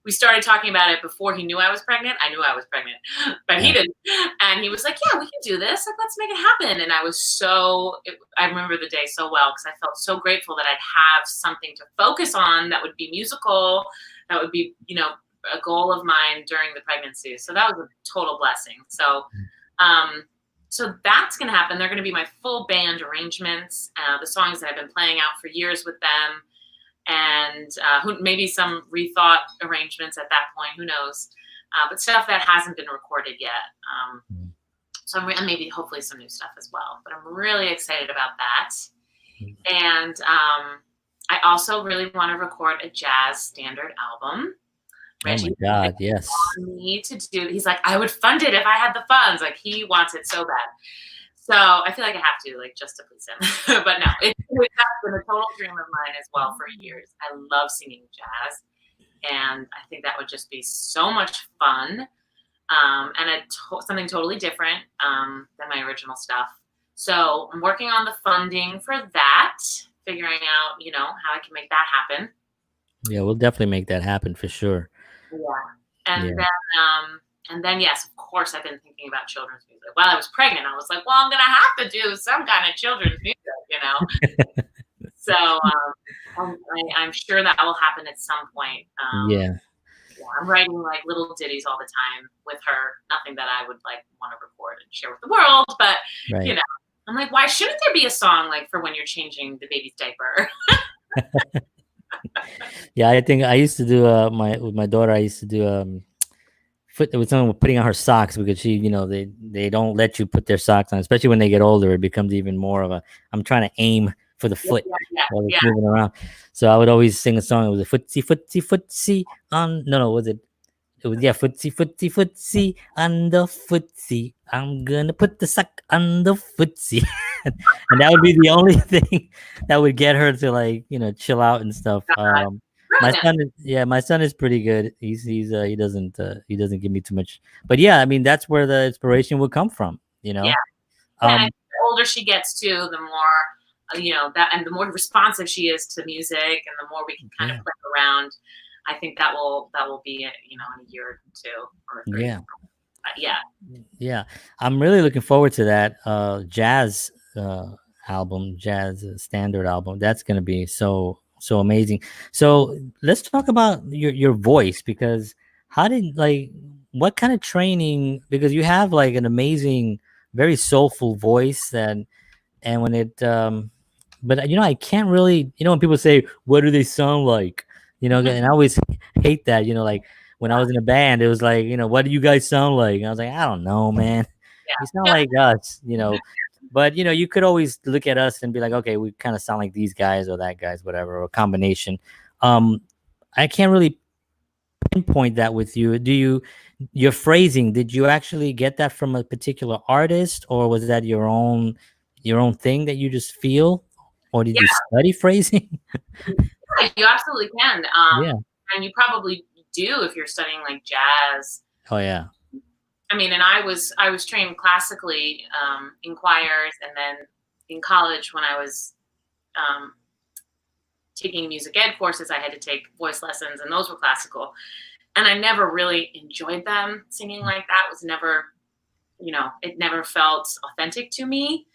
We started talking about it before he knew I was pregnant. I knew I was pregnant, but he didn't. And he was like, yeah, we can do this. Like, let's make it happen. And I remember the day so well because I felt so grateful that I'd have something to focus on that would be musical, that would be, a goal of mine during the pregnancy. So that was a total blessing. So that's going to happen. They're going to be my full band arrangements, the songs that I've been playing out for years with them, and maybe some rethought arrangements at that point. Who knows? But stuff that hasn't been recorded yet. And maybe hopefully some new stuff as well. But I'm really excited about that. And I also really want to record a jazz standard album. Reggie, oh my God, yes. Me to do. He's like, I would fund it if I had the funds. Like, he wants it so bad. So I feel like I have to, like, just to please him. But no, it's been a total dream of mine as well for years. I love singing jazz, and I think that would just be so much fun, and something totally different than my original stuff. So I'm working on the funding for that, figuring out, how I can make that happen. Yeah, we'll definitely make that happen for sure. Yeah. And then, yes, of course, I've been thinking about children's music. While I was pregnant, I was like, well, I'm going to have to do some kind of children's music, So I'm sure that will happen at some point. Yeah, Yeah, I'm writing like little ditties all the time with her. Nothing that I would like want to record and share with the world, but you right. know, I'm like, why shouldn't there be a song like for when you're changing the baby's diaper? Yeah, I think I used to do my with my daughter. I used to do foot. It was someone putting on her socks because she, they don't let you put their socks on, especially when they get older. It becomes even more of a. I'm trying to aim for the Yeah, foot yeah, yeah, while it's yeah. moving around. So I would always sing a song. It was a footsie, footsie, footsie on. No, was it? It was, yeah, footsie, footsie, footsie on the footsie. I'm gonna put the sock on the footsie, and that would be the only thing that would get her to, like, chill out and stuff. God, My brilliant. son, my son is pretty good. He doesn't give me too much, but yeah, I mean that's where the inspiration would come from. Yeah, yeah. And Um, the older she gets too, the more that, and the more responsive she is to music, and the more we can kind of yeah, play around. I think that will be in a year or two or three. yeah. Yeah, Yeah, I'm really looking forward to that jazz album, jazz standard album. That's going to be so amazing. So let's talk about your voice, because how did, like, what kind of training, because you have like an amazing, very soulful voice, and when it but I can't really, when people say what do they sound like, and I always hate that, like when I was in a band, it was like, what do you guys sound like? And I was like, I don't know, man. You sound yeah, like us, but you could always look at us and be like, okay, we kind of sound like these guys or that guys, whatever, or a combination. um I can't really pinpoint that with you. Your phrasing, did you actually get that from a particular artist, or was that your own thing that you just feel, or did yeah. you study phrasing? Yeah, you absolutely can. Yeah. And you probably do if you're studying like jazz. Oh yeah. I mean, and I was trained classically in choirs, and then in college when I was um, taking music ed courses, I had to take voice lessons, and those were classical. And I never really enjoyed them. Singing like that was never, it never felt authentic to me.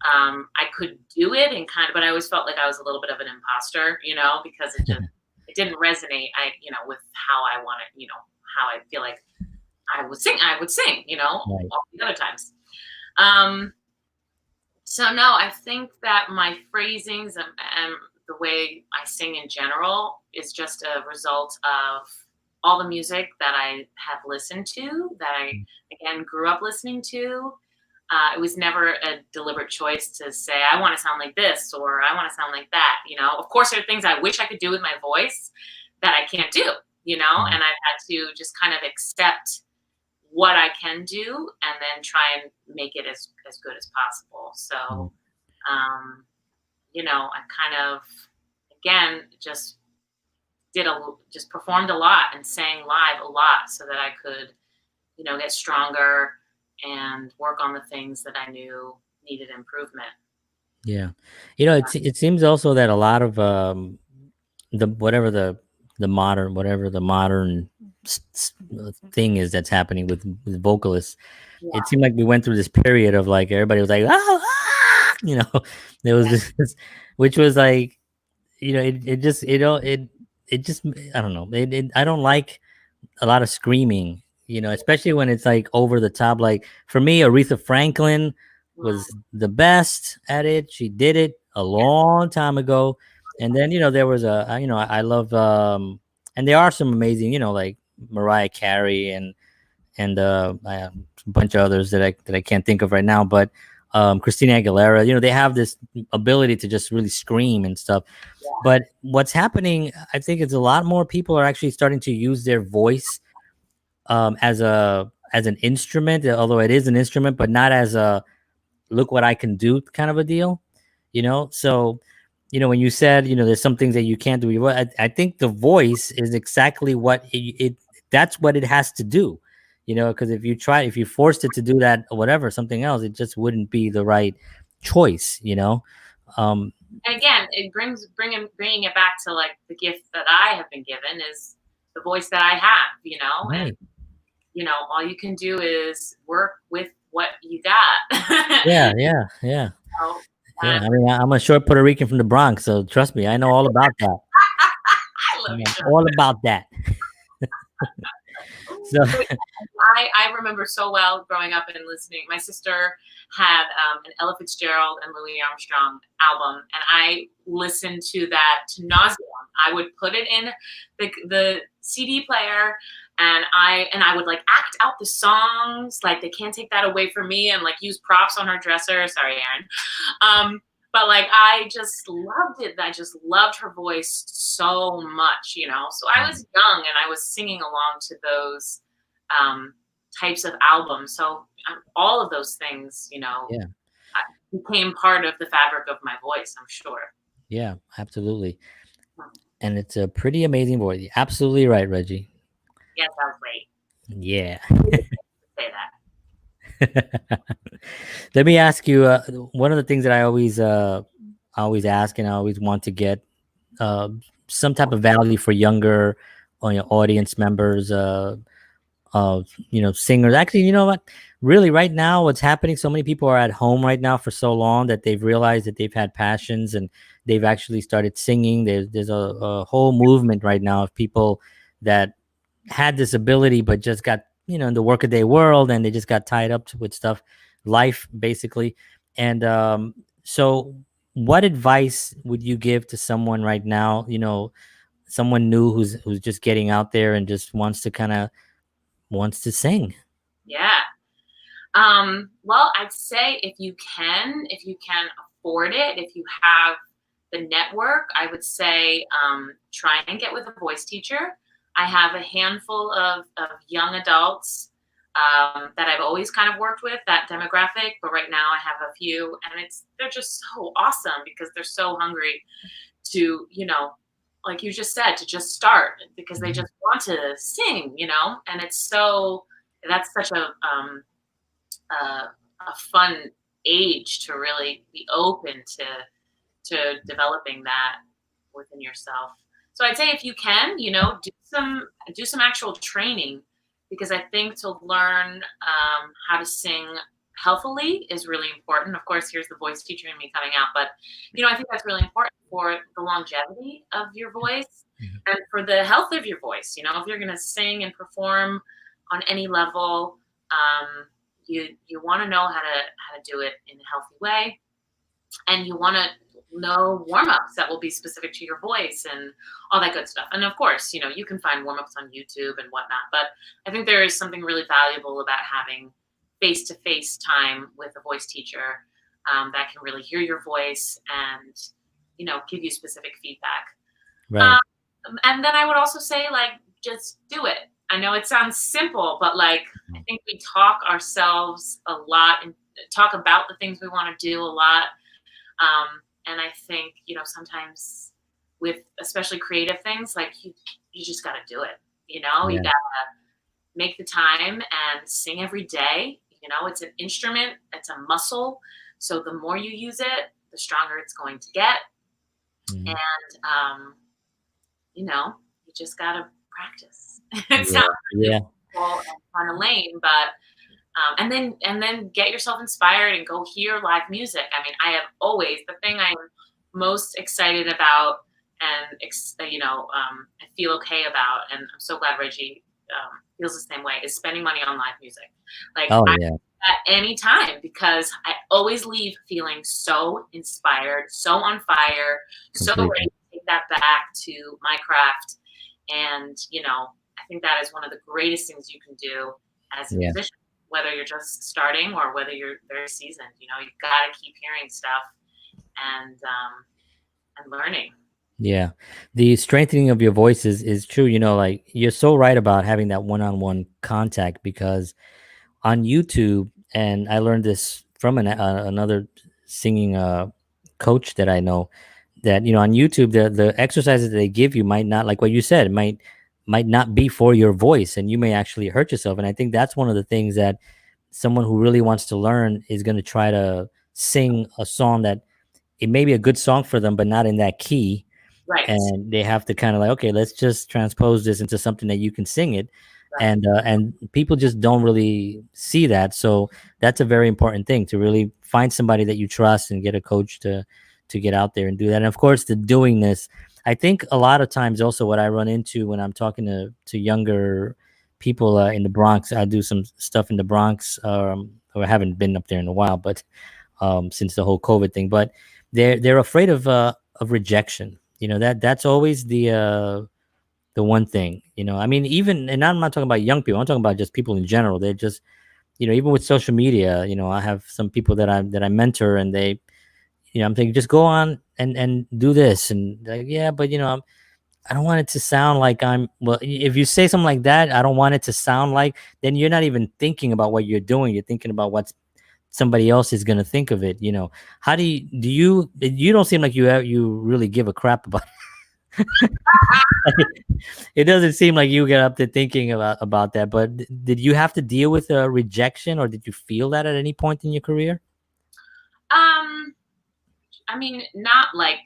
I could do it and kind of, but I always felt like I was a little bit of an imposter, because it didn't resonate. With how I wanted, how I feel like I would sing, Right. all the other times. Um, so no, I think that my phrasings and the way I sing in general is just a result of all the music that I have listened to, that I again grew up listening to. It was never a deliberate choice to say I want to sound like this or I want to sound like that. Of course, there are things I wish I could do with my voice that I can't do. And I've had to just kind of accept what I can do and then try and make it as good as possible. So, um, I kind of, again, just performed a lot and sang live a lot so that I could, get stronger and work on the things that I knew needed improvement. Yeah. It seems also that a lot of the modern thing is that's happening with vocalists. It Yeah. seemed like we went through this period of, like, everybody was like, oh, ah! There was this, which was like, it just, it just, I don't know. I don't like a lot of screaming, especially when it's like over the top. Like for me, Aretha Franklin Mm, was the best at it. She did it a yeah. long time ago. And then, there was I love, and there are some amazing, like Mariah Carey and a bunch of others that I can't think of right now, but Christina Aguilera, they have this ability to just really scream and stuff. But what's happening, I think, is a lot more people are actually starting to use their voice as an instrument, although it is an instrument, but not as a look what I can do kind of a deal. So when you said, there's some things that you can't do. I think the voice is exactly what it that's what it has to do. Because if you forced it to do that or whatever, something else, it just wouldn't be the right choice. Um, And again, it bringing it back to like the gift that I have been given is the voice that I have, and right. all you can do is work with what you got. Yeah, yeah, yeah. So Yeah, I mean, I'm a short Puerto Rican from the Bronx, so trust me, I know all about that. I I love you, know John. all about that. So But I remember so well growing up and listening. My sister had an Ella Fitzgerald and Louis Armstrong album, and I listened to that to nauseam. I would put it in the CD player, and I would like act out the songs. Like they can't take that away from me, and like use props on her dresser. Sorry, Aaron. But like I just loved it. I just loved her voice so much, you know. So I was young and I was singing along to those types of albums. So all of those things, you know, yeah, became part of the fabric of my voice, I'm sure. yeah, absolutely. And it's a pretty amazing voice. You're absolutely right, Reggie. Yes, that was great. Yeah. Say that. Let me ask you. One of the things that I always ask, and I always want to get uh, some type of value for younger audience members. Singers. Actually, you know what? Really, right now, what's happening? So many people are at home right now for so long that they've realized that they've had passions and they've actually started singing. There's a whole movement right now of people that had this ability, but just got in the workaday world, and they just got tied up with stuff, life basically. And so, what advice would you give to someone right now? Someone new who's just getting out there and just wants to sing. Yeah. Well, I'd say if you can afford it, if you have the network, I would say try and get with a voice teacher. I have a handful of young adults that I've always kind of worked with, that demographic, but right now I have a few, and they're just so awesome because they're so hungry to, like you just said, to just start because they just want to sing, and that's such a fun age to really be open to developing that within yourself. So I'd say if you can, do some actual training, because I think to learn how to sing healthily is really important. Of course, here's the voice teacher in me coming out, but I think that's really important for the longevity of your voice and for the health of your voice. If you're going to sing and perform on any level, you want to know how to do it in a healthy way, and you want to know warm-ups that will be specific to your voice and all that good stuff. And of course, you can find warm-ups on YouTube and whatnot, but I think there is something really valuable about having face-to-face time with a voice teacher that can really hear your voice and give you specific feedback. Right. And then I would also say, like, just do it. I know it sounds simple, but like I think we talk ourselves a lot and talk about the things we want to do a lot. And I think, sometimes with especially creative things, like you just got to do it. You got to make the time and sing every day. It's an instrument, it's a muscle. So the more you use it, the stronger it's going to get. And, you just got to practice. It sounds really cool and kind of lame, but and then get yourself inspired and go hear live music. I mean, I have always, the thing I'm most excited about and I feel okay about, and I'm so glad Reggie feels the same way, is spending money on live music. Like at any time, because I always leave feeling so inspired, so on fire, so ready to take that back to my craft. And I think that is one of the greatest things you can do as a musician, whether you're just starting or whether you're very seasoned. You've got to keep hearing stuff and learning. Yeah, the strengthening of your voice is true. Like you're so right about having that one-on-one contact, because on YouTube, and I learned this from another singing coach that I know, that on YouTube the exercises that they give you might not, like what you said, might not be for your voice, and you may actually hurt yourself. And I think that's one of the things that someone who really wants to learn is going to try to sing a song that it may be a good song for them, but not in that key. Right. And they have to kind of like, okay, let's just transpose this into something that you can sing it. Right. And people just don't really see that. So that's a very important thing, to really find somebody that you trust and get a coach to get out there and do that. And of course, the doingness. I think a lot of times also what I run into when I'm talking to younger people in the Bronx. I do some stuff in the Bronx. Or I haven't been up there in a while, but since the whole COVID thing. But they're afraid of rejection. You know, that's always the one thing. You know, I mean, even, and I'm not talking about young people. I'm talking about just people in general. They're just, you know, even with social media. You know, I have some people that I mentor, and they, you know, I'm thinking, just go on and do this, and like, yeah, but you know, I don't want it to sound like I'm, well, if you say something like that, I don't want it to sound like, then you're not even thinking about what you're doing. You're thinking about what somebody else is going to think of it. You know, how you don't seem like you really give a crap about it. Doesn't seem like you get up to thinking about that, but did you have to deal with a rejection, or did you feel that at any point in your career? I mean, not like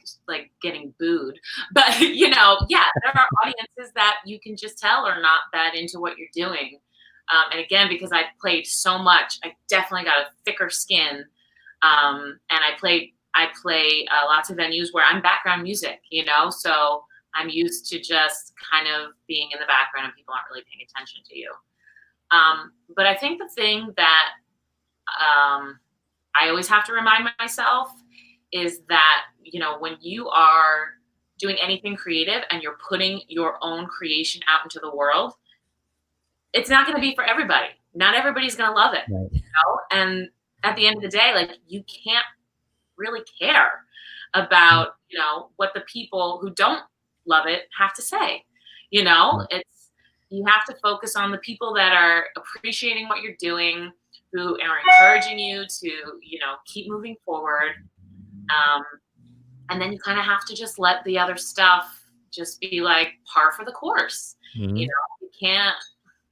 getting booed, but you know, yeah, there are audiences that you can just tell are not that into what you're doing. And again, because I played so much, I definitely got a thicker skin. And I play lots of venues where I'm background music, you know, so I'm used to just kind of being in the background and people aren't really paying attention to you. But I think the thing that I always have to remind myself is that, you know, when you are doing anything creative and you're putting your own creation out into the world, it's not going to be for everybody. Not everybody's going to love it. Right. You know? And at the end of the day, like, you can't really care about, you know, what the people who don't love it have to say. You know, you have to focus on the people that are appreciating what you're doing, who are encouraging you to, you know, keep moving forward. And then you kind of have to just let the other stuff just be like par for the course. Mm-hmm. You know, you can't,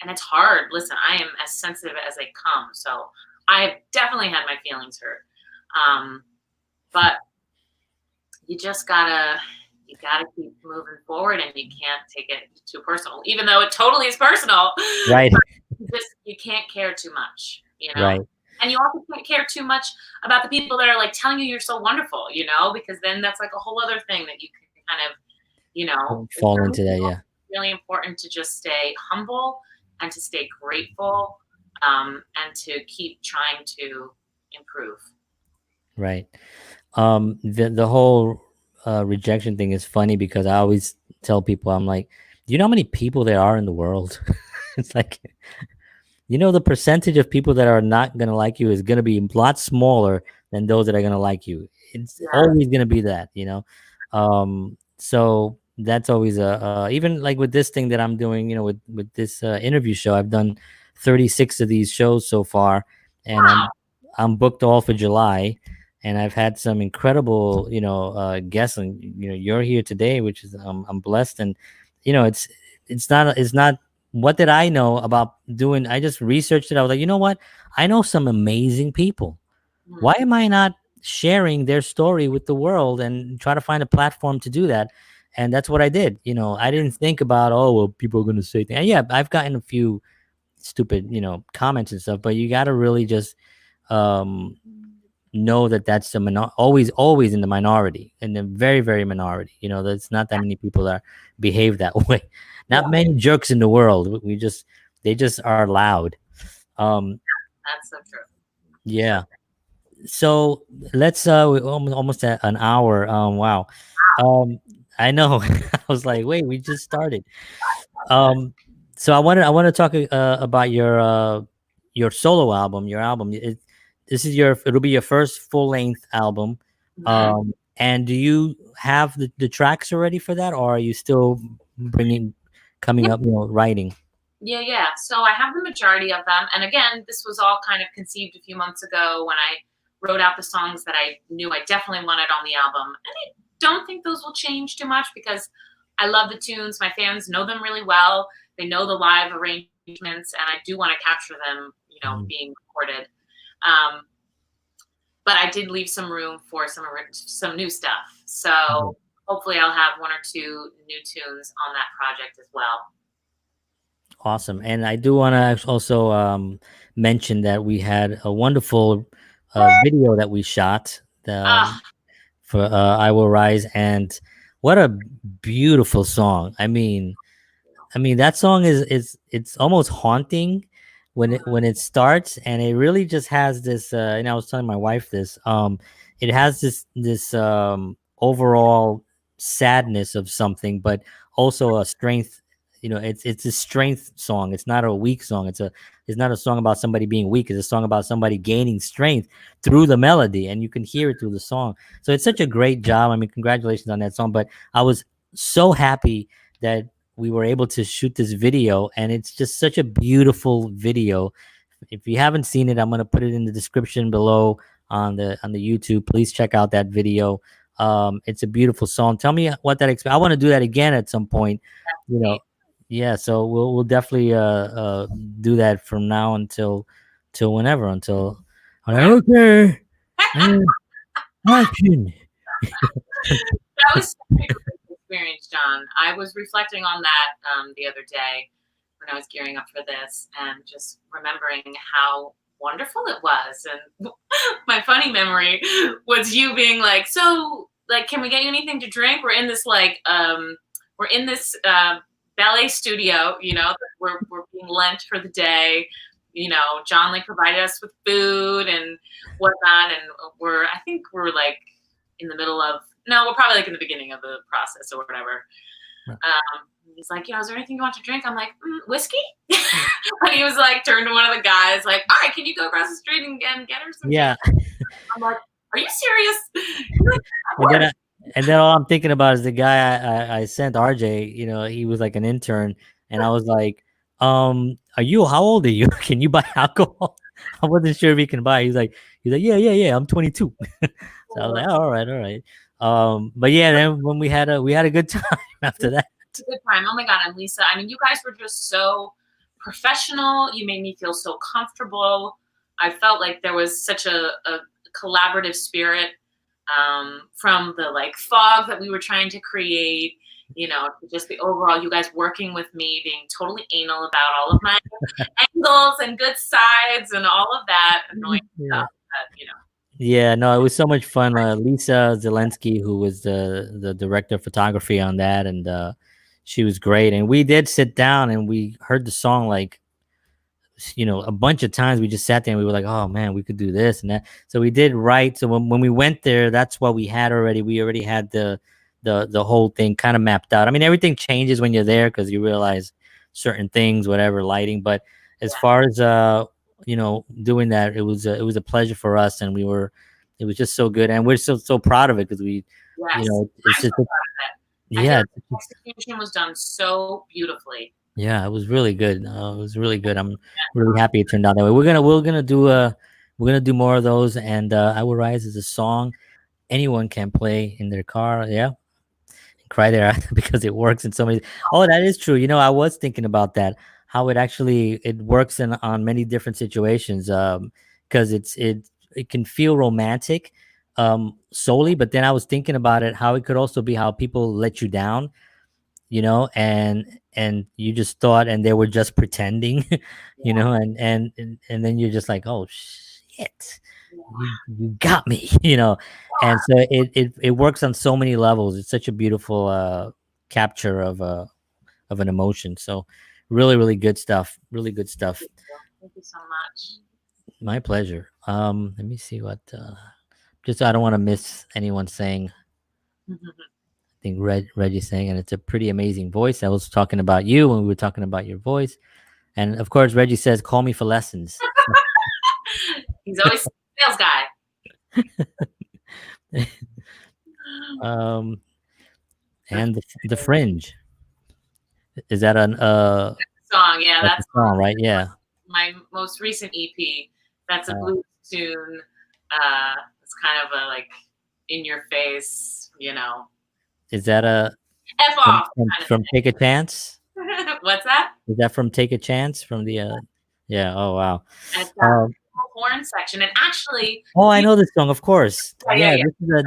and it's hard. Listen, I am as sensitive as they come. So I've definitely had my feelings hurt. But you just gotta keep moving forward, and you can't take it too personal, even though it totally is personal. Right. You can't care too much, you know? Right. And you also can't care too much about the people that are like telling you you're so wonderful, you know, because then that's like a whole other thing that you can kind of, you know, fall into that. Yeah. It's really important to just stay humble and to stay grateful, and to keep trying to improve. Right. The whole rejection thing is funny because I always tell people, I'm like, do you know how many people there are in the world? It's like, you know, the percentage of people that are not going to like you is going to be a lot smaller than those that are going to like you. It's always going to be that, you know? So that's always even like with this thing that I'm doing, you know, with this interview show, I've done 36 of these shows so far, and Wow. I'm booked all for July, and I've had some incredible, you know, guests, and you know, you're here today, which is I'm blessed, and you know, it's not what did I know about doing? I just researched it. I was like, you know what? I know some amazing people. Why am I not sharing their story with the world and try to find a platform to do that? And that's what I did. You know, I didn't think about, oh, well, people are going to say things. And yeah, I've gotten a few stupid, you know, comments and stuff, but you got to really just know that that's always in the minority, in the very, very minority. You know, there's not that many people that behave that way. Not many jerks in the world. They just are loud. That's so true. Yeah. So let's we're almost at an hour. Wow. I know. I was like, wait, we just started. So I want to talk about your solo album, your album. It'll be your first full length album. Mm-hmm. And do you have the tracks already for that, or are you still coming up, you know, writing? Yeah. So I have the majority of them. And again, this was all kind of conceived a few months ago when I wrote out the songs that I knew I definitely wanted on the album. And I don't think those will change too much because I love the tunes. My fans know them really well. They know the live arrangements, and I do want to capture them, you know, being recorded. But I did leave some room for some new stuff. So hopefully I'll have one or two new tunes on that project as well. Awesome. And I do want to also mention that we had a wonderful video that we shot Ah, for I Will Rise, and what a beautiful song. I mean that song is it's almost haunting when it starts, and it really just has this and I was telling my wife this, it has this overall sadness of something, but also a strength. It's a strength song. It's not a weak song. It's not a song about somebody being weak. It's a song about somebody gaining strength through the melody, and you can hear it through the song. So it's such a great job. I mean, congratulations on that song. But I was so happy that we were able to shoot this video, and it's just such a beautiful video. If you haven't seen it, I'm going to put it in the description below on the YouTube. Please check out that video. It's a beautiful song. Tell me what that I want to do that again at some point, you know. Yeah, so we'll definitely do that from now until till whenever, until okay. Action. that was such a great experience, John. I was reflecting on that the other day when I was gearing up for this, and just remembering how wonderful it was. And my funny memory was you being like, "So, like, can we get you anything to drink? We're in this ballet studio, that we're being lent for the day. John like provided us with food and whatnot, and I think we're like in the middle of, no, we're probably like in the beginning of the process or whatever." He's like, "Is there anything you want to drink?" I'm like, "Whiskey?" And he was like, turned to one of the guys, like, "All right, can you go across the street and get her some?" Yeah. I'm like, "Are you serious?" And then all I'm thinking about is the guy I sent RJ. He was like an intern, and I was like, are you? How old are you? Can you buy alcohol? I wasn't sure if he can buy. He's like, yeah. I'm 22. So I was like, oh, all right. But yeah, then when we had a good time after that. Good time. Oh my God. And Lisa, I mean, you guys were just so professional. You made me feel so comfortable. I felt like there was such a collaborative spirit, from the like fog that we were trying to create, just the overall, you guys working with me, being totally anal about all of my angles and good sides and all of that annoying stuff that. Yeah, no, it was so much fun. Lisa Zelensky, who was the director of photography on that, and she was great. And we did sit down and we heard the song like, a bunch of times. We just sat there and we were like, oh man, we could do this and that. So we did write. So when we went there, that's what we had already. We already had the whole thing kind of mapped out. I mean, everything changes when you're there because you realize certain things, whatever lighting. But as far as doing that, it was a pleasure for us, and it was just so good, and we're so proud of it because we, Yes. it's just, yeah, the execution was done so beautifully. Yeah, it was really good. It was really good. I'm really happy it turned out that way. We're gonna do more of those, and "I Will Rise" is a song anyone can play in their car. Yeah, cry there because it works in so many. Oh, that is true. I was thinking about that. How it works on many different situations. Because it can feel romantic, solely, but then I was thinking about it how it could also be how people let you down, and you just thought, and they were just pretending, and then you're just like, oh shit, you got me, and so it works on so many levels. It's such a beautiful capture of an emotion. So really, really good stuff. Really good stuff. Thank you so much. My pleasure. Let me see what just I don't want to miss anyone saying. I think Reggie saying, and it's a pretty amazing voice. I was talking about you when we were talking about your voice. And of course, Reggie says, call me for lessons. He's always a sales guy. And the Fringe. Is that an song? Yeah, that's a song, right? Yeah. My most recent EP. That's a blues tune. It's kind of a like in your face, Is that F off from Take a Chance? What's that? Is that from Take a Chance from the yeah, oh wow. It's the horn section, and actually, I know this song, of course. Yeah.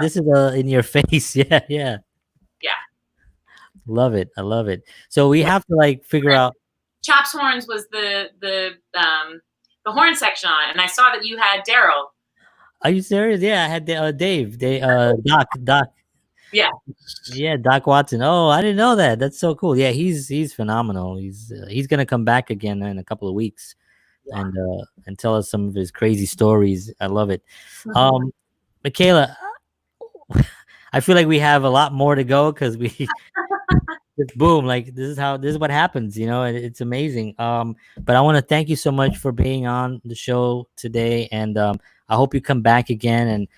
This is a in your face. Yeah. Love it. I love it. So we have to like figure out. Chops Horns was the horn section on it, and I saw that you had Daryl. Are you serious? Yeah, I had Dave, Doc. Yeah. Yeah, Doc Watson. Oh, I didn't know that. That's so cool. Yeah, he's phenomenal. He's gonna come back again in a couple of weeks Yeah. and tell us some of his crazy stories. I love it. Mhm. Um, Michaela, I feel like we have a lot more to go because we just boom, like this is what happens, and it's amazing. But I want to thank you so much for being on the show today, and I hope you come back again, and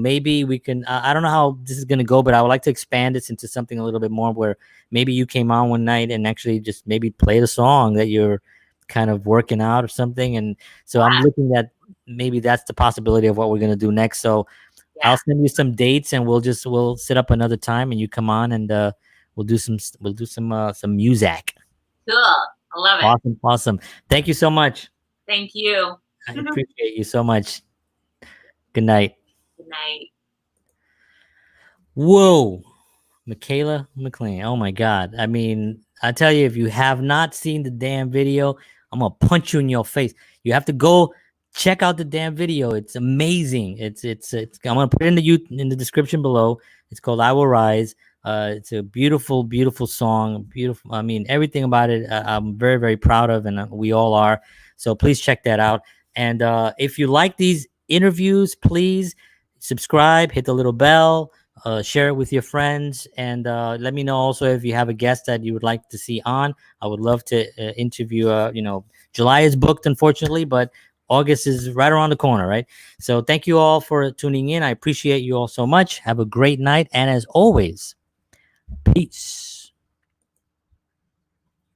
maybe we can. I don't know how this is gonna go, but I would like to expand this into something a little bit more, where maybe you came on one night and actually just maybe played a song that you're kind of working out or something, and so I'm Yeah. looking at maybe that's the possibility of what we're gonna do next. So Yeah. I'll send you some dates, and we'll set up another time, and you come on, and we'll do some music. Cool. I love it. Awesome, awesome. Thank you so much. Thank you. I Good appreciate you so much. Good night. night. Whoa, Michaela McClain. Oh my God. I mean, I tell you, if you have not seen the damn video, I'm gonna punch you in your face. You have to go check out the damn video. It's amazing. It's I'm gonna put it in the description below. It's called "I Will Rise." It's a beautiful, beautiful song. Beautiful. I mean, everything about it. I'm very, very proud of, and we all are. So please check that out. And if you like these interviews, please subscribe, hit the little bell, share it with your friends, and let me know also if you have a guest that you would like to see on. I would love to interview. July is booked, unfortunately, but August is right around the corner, right? So thank you all for tuning in. I appreciate you all so much. Have a great night, and as always, peace.